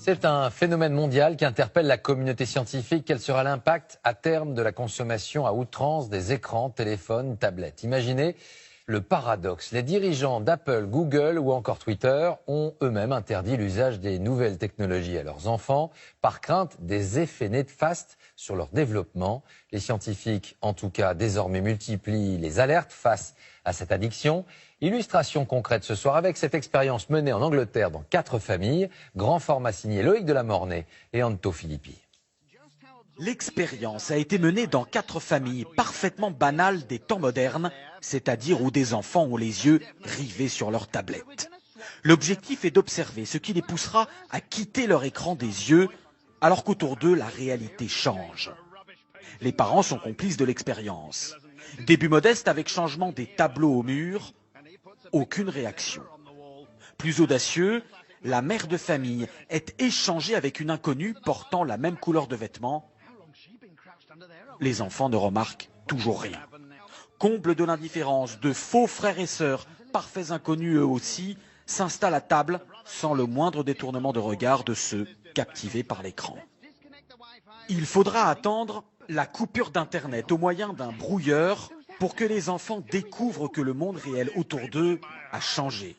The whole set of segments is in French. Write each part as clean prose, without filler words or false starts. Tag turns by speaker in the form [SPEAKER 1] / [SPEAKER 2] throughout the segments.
[SPEAKER 1] C'est un phénomène mondial qui interpelle la communauté scientifique. Quel sera l'impact à terme de la consommation à outrance des écrans, téléphones, tablettes? Imaginez le paradoxe. Les dirigeants d'Apple, Google ou encore Twitter ont eux-mêmes interdit l'usage des nouvelles technologies à leurs enfants par crainte des effets néfastes sur leur développement. Les scientifiques, en tout cas, désormais multiplient les alertes face à cette addiction. Illustration concrète ce soir avec cette expérience menée en Angleterre dans 4 familles. Grand format signé Loïc Delamornay et Anto Filippi.
[SPEAKER 2] L'expérience a été menée dans 4 familles parfaitement banales des temps modernes, c'est-à-dire où des enfants ont les yeux rivés sur leur tablette. L'objectif est d'observer ce qui les poussera à quitter leur écran des yeux, alors qu'autour d'eux, la réalité change. Les parents sont complices de l'expérience. Début modeste avec changement des tableaux au mur, aucune réaction. Plus audacieux, la mère de famille est échangée avec une inconnue portant la même couleur de vêtements. Les enfants ne remarquent toujours rien. Comble de l'indifférence, de faux frères et sœurs, parfaits inconnus eux aussi, s'installent à table sans le moindre détournement de regard de ceux captivés par l'écran. Il faudra attendre la coupure d'Internet au moyen d'un brouilleur pour que les enfants découvrent que le monde réel autour d'eux a changé.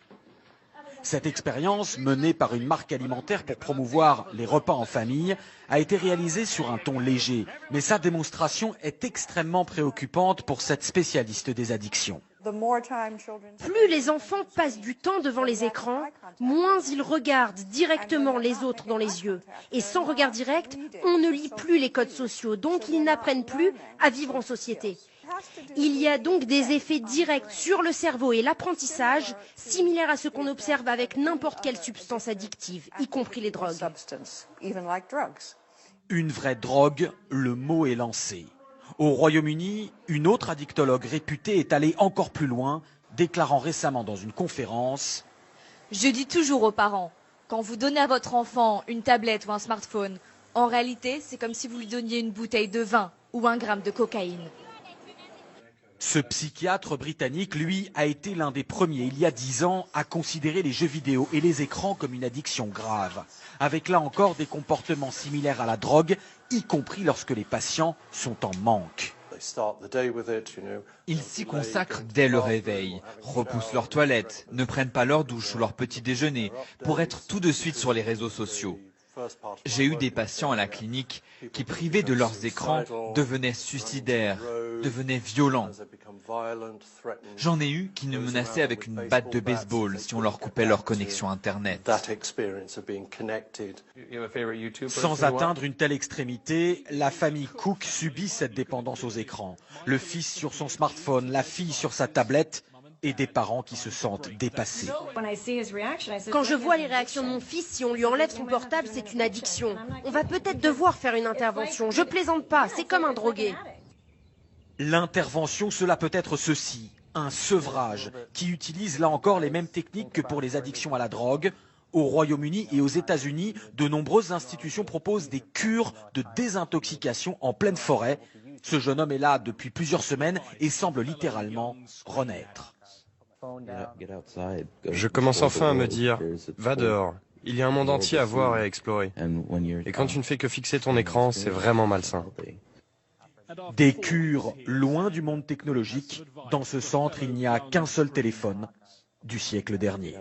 [SPEAKER 2] Cette expérience, menée par une marque alimentaire pour promouvoir les repas en famille, a été réalisée sur un ton léger, mais sa démonstration est extrêmement préoccupante pour cette spécialiste des addictions.
[SPEAKER 3] Plus les enfants passent du temps devant les écrans, moins ils regardent directement les autres dans les yeux. Et sans regard direct, on ne lit plus les codes sociaux, donc ils n'apprennent plus à vivre en société. Il y a donc des effets directs sur le cerveau et l'apprentissage, similaires à ce qu'on observe avec n'importe quelle substance addictive, y compris les drogues.
[SPEAKER 2] Une vraie drogue, le mot est lancé. Au Royaume-Uni, une autre addictologue réputée est allée encore plus loin, déclarant récemment dans une conférence:
[SPEAKER 4] Je dis toujours aux parents, quand vous donnez à votre enfant une tablette ou un smartphone, en réalité, c'est comme si vous lui donniez une bouteille de vin ou 1 gramme de cocaïne.
[SPEAKER 2] Ce psychiatre britannique, lui, a été l'un des premiers, il y a 10 ans, à considérer les jeux vidéo et les écrans comme une addiction grave, avec là encore des comportements similaires à la drogue, y compris lorsque les patients sont en manque.
[SPEAKER 5] Ils s'y consacrent dès le réveil, repoussent leur toilette, ne prennent pas leur douche ou leur petit déjeuner pour être tout de suite sur les réseaux sociaux. J'ai eu des patients à la clinique qui, privés de leurs écrans, devenaient suicidaires, devenaient violents. J'en ai eu qui nous menaçaient avec une batte de baseball si on leur coupait leur connexion Internet.
[SPEAKER 2] Sans atteindre une telle extrémité, la famille Cook subit cette dépendance aux écrans. Le fils sur son smartphone, la fille sur sa tablette, et des parents qui se sentent dépassés.
[SPEAKER 3] Quand je vois les réactions de mon fils, si on lui enlève son portable, c'est une addiction. On va peut-être devoir faire une intervention. Je plaisante pas, c'est comme un drogué.
[SPEAKER 2] L'intervention, cela peut être ceci, un sevrage, qui utilise là encore les mêmes techniques que pour les addictions à la drogue. Au Royaume-Uni et aux États-Unis, de nombreuses institutions proposent des cures de désintoxication en pleine forêt. Ce jeune homme est là depuis plusieurs semaines et semble littéralement renaître.
[SPEAKER 6] Je commence enfin à me dire, va dehors, il y a un monde entier à voir et à explorer. Et quand tu ne fais que fixer ton écran, c'est vraiment malsain.
[SPEAKER 2] Des cures loin du monde technologique. Dans ce centre, il n'y a qu'un seul téléphone du siècle dernier.